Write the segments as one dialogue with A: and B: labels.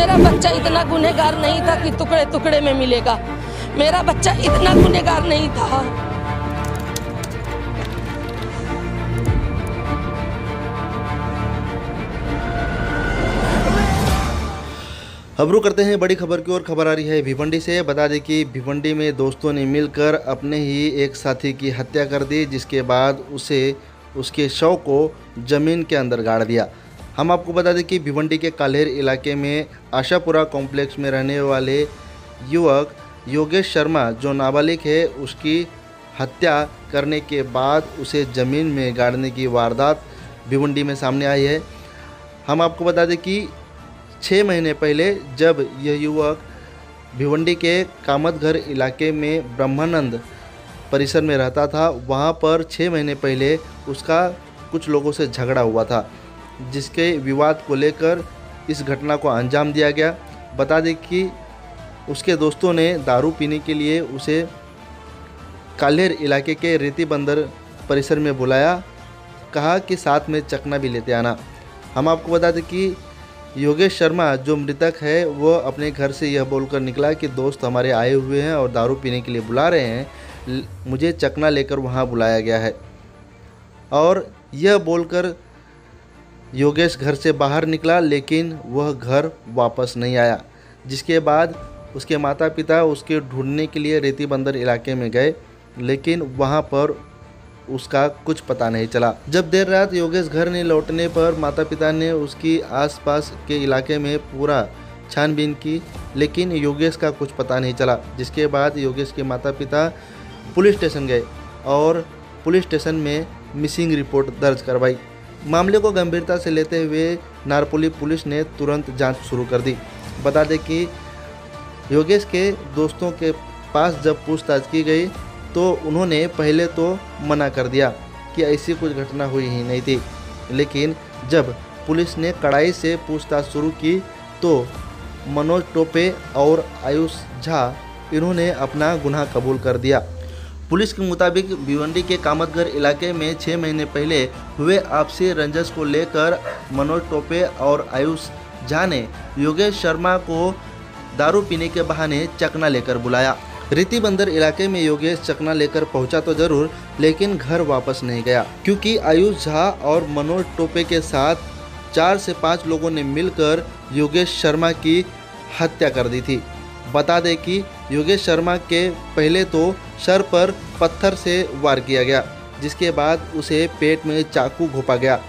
A: मेरा बच्चा इतना गुनहगार नहीं था कि टुकड़े टुकड़े में मिलेगा। मेरा बच्चा इतना गुनहगार नहीं था।
B: अब रुक करते हैं बड़ी खबर की ओर। खबर आ रही है भिवंडी से। बता दें कि भिवंडी में दोस्तों ने मिलकर अपने ही एक साथी की हत्या कर दी, जिसके बाद उसके शव को ज़मीन के अंदर गाड़ दिया। हम आपको बता दें कि भिवंडी के काल्हेर इलाके में आशापुरा कॉम्प्लेक्स में रहने वाले युवक योगेश शर्मा जो नाबालिग है, उसकी हत्या करने के बाद उसे ज़मीन में गाड़ने की वारदात भिवंडी में सामने आई है। हम आपको बता दें कि 6 महीने पहले जब यह युवक भिवंडी के कामतघर इलाके में ब्रह्मानंद परिसर में रहता था, वहां पर 6 महीने पहले उसका कुछ लोगों से झगड़ा हुआ था, जिसके विवाद को लेकर इस घटना को अंजाम दिया गया। बता दें कि उसके दोस्तों ने दारू पीने के लिए उसे काल्हेर इलाके के रेती बंदर परिसर में बुलाया, कहा कि साथ में चकना भी लेते आना। हम आपको बता दें कि योगेश शर्मा जो मृतक है वह अपने घर से यह बोलकर निकला कि दोस्त हमारे आए हुए हैं और दारू पीने के लिए बुला रहे हैं, मुझे चकना लेकर वहां बुलाया गया है। और यह बोलकर योगेश घर से बाहर निकला, लेकिन वह घर वापस नहीं आया, जिसके बाद उसके माता पिता उसके ढूंढने के लिए रेती बंदर इलाके में गए, लेकिन वहां पर उसका कुछ पता नहीं चला। जब देर रात योगेश घर नहीं लौटने पर माता पिता ने उसकी आसपास के इलाके में पूरा छानबीन की, लेकिन योगेश का कुछ पता नहीं चला। जिसके बाद योगेश के माता पिता पुलिस स्टेशन गए और पुलिस स्टेशन में मिसिंग रिपोर्ट दर्ज करवाई। मामले को गंभीरता से लेते हुए नारपोली पुलिस ने तुरंत जांच शुरू कर दी। बता दें कि योगेश के दोस्तों के पास जब पूछताछ की गई तो उन्होंने पहले तो मना कर दिया कि ऐसी कुछ घटना हुई ही नहीं थी, लेकिन जब पुलिस ने कड़ाई से पूछताछ शुरू की तो मनोज टोपे और आयुष झा इन्होंने अपना गुनाह कबूल कर दिया। पुलिस के मुताबिक भिवंडी के कामतघर इलाके में 6 महीने पहले हुए आपसी रंजस को लेकर मनोज टोपे और आयुष झा ने योगेश शर्मा को दारू पीने के बहाने चकना लेकर बुलाया। रेती बंदर इलाके में योगेश चकना लेकर पहुंचा तो जरूर, लेकिन घर वापस नहीं गया, क्योंकि आयुष झा और मनोज टोपे के साथ 4 से 5 लोगों ने मिलकर योगेश शर्मा की हत्या कर दी थी। बता दें कि योगेश शर्मा के पहले तो सर पर पत्थर से वार किया गया, जिसके बाद उसे पेट में चाकू घोंपा गया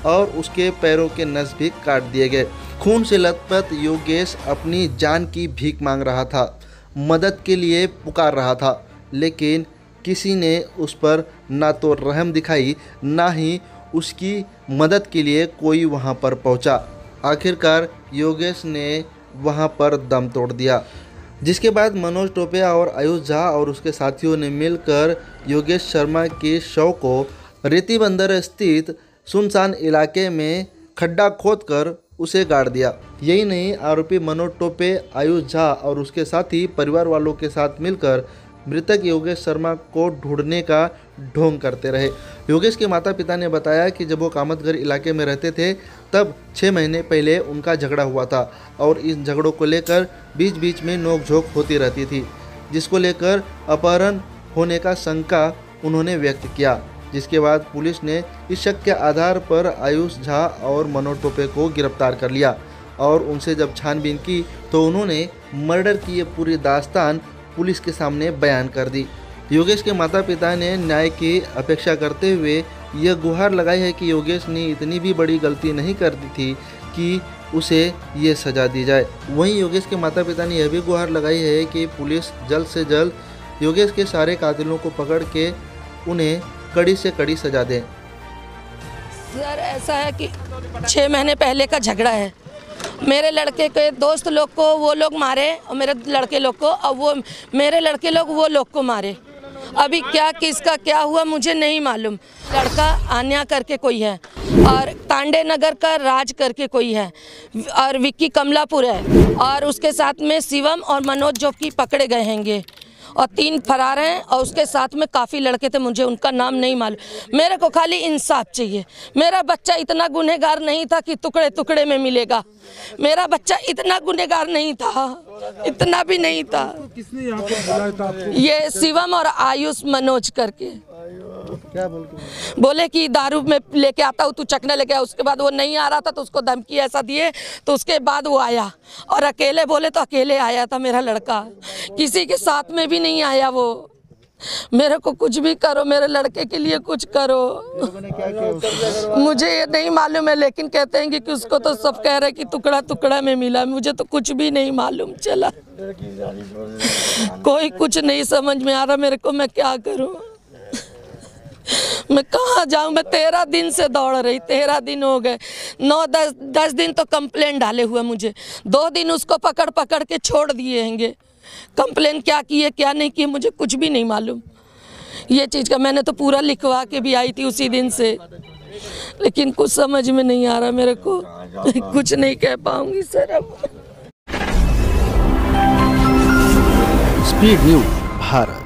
B: और उसके पैरों के नस भी काट दिए गए। खून से लथपथ योगेश अपनी जान की भीख मांग रहा था, मदद के लिए पुकार रहा था, लेकिन किसी ने उस पर ना तो रहम दिखाई, ना ही उसकी मदद के लिए कोई वहां पर पहुंचा। आखिरकार योगेश ने वहां पर दम तोड़ दिया, जिसके बाद मनोज टोपे और आयुष झा और उसके साथियों ने मिलकर योगेश शर्मा के शव को रेती बंदर स्थित सुनसान इलाके में खड्डा खोदकर उसे गाड़ दिया। यही नहीं, आरोपी मनोज टोपे, आयुष झा और उसके साथी परिवार वालों के साथ मिलकर मृतक योगेश शर्मा को ढूंढने का ढोंग करते रहे। योगेश के माता पिता ने बताया कि जब वो कामतघर इलाके में रहते थे तब 6 महीने पहले उनका झगड़ा हुआ था और इन झगड़ों को लेकर बीच बीच में नोकझोंक होती रहती थी, जिसको लेकर अपहरण होने का शंका उन्होंने व्यक्त किया। जिसके बाद पुलिस ने इस शक के आधार पर आयुष झा और मनोज टोपे को गिरफ्तार कर लिया और उनसे जब छानबीन की तो उन्होंने मर्डर की ये पूरी दास्तान पुलिस के सामने बयान कर दी। योगेश के माता पिता ने न्याय की अपेक्षा करते हुए यह गुहार लगाई है कि योगेश ने इतनी भी बड़ी गलती नहीं कर दी थी कि उसे ये सज़ा दी जाए। वहीं योगेश के माता पिता ने यह भी गुहार लगाई है कि पुलिस जल्द से जल्द योगेश के सारे कातिलों को पकड़ के उन्हें कड़ी से कड़ी सजा दें।
A: सर ऐसा है कि 6 महीने पहले का झगड़ा है। मेरे लड़के के दोस्त लोग को वो लोग मारे और मेरे लड़के लोग को, और वो मेरे लड़के लोग वो लोग को मारे। अभी क्या किसका क्या हुआ मुझे नहीं मालूम। लड़का आन्या करके कोई है और तांडे नगर का राज करके कोई है और विक्की कमलापुर है और उसके साथ में शिवम और मनोज जो कि पकड़े गए हैंगे। और 3 फरार हैं और उसके साथ में काफ़ी लड़के थे, मुझे उनका नाम नहीं मालूम। मेरे को खाली इंसाफ चाहिए। मेरा बच्चा इतना गुनहगार नहीं था कि टुकड़े टुकड़े में मिलेगा। मेरा बच्चा इतना गुनहगार नहीं था, इतना भी नहीं था।
C: किसने यहाँ पे बुलाया था आपको?
A: ये शिवम और आयुष मनोज करके
B: क्या
A: बोले कि दारू में लेके आता हूँ, तू चखने लेके आ। उसके बाद वो नहीं आ रहा था तो उसको धमकी ऐसा दिए, तो उसके बाद वो आया और अकेले बोले तो अकेले आया था मेरा लड़का, किसी के साथ में भी नहीं आया वो। मेरे को कुछ भी करो, मेरे लड़के के लिए कुछ करो।
B: क्या किया?
A: मुझे ये नहीं मालूम है, लेकिन कहते हैं कि उसको तो सब कह रहे हैं कि टुकड़ा टुकड़ा में मिला। मुझे तो कुछ भी नहीं मालूम चला, कोई कुछ नहीं समझ में आ रहा मेरे को, मैं क्या करूं, मैं कहाँ जाऊं। मैं 13 दिन से दौड़ रही, 13 दिन हो गए, 9-10 दिन तो कंप्लेंट डाले हुए मुझे। 2 दिन उसको पकड़ पकड़ के छोड़ दिए हैंगे। कंप्लेन क्या की है क्या नहीं की है मुझे कुछ भी नहीं मालूम। ये चीज़ का मैंने तो पूरा लिखवा के भी आई थी उसी दिन से, लेकिन कुछ समझ में नहीं आ रहा मेरे को। कुछ नहीं कह पाऊंगी सर अब।
B: Speed news Bharat.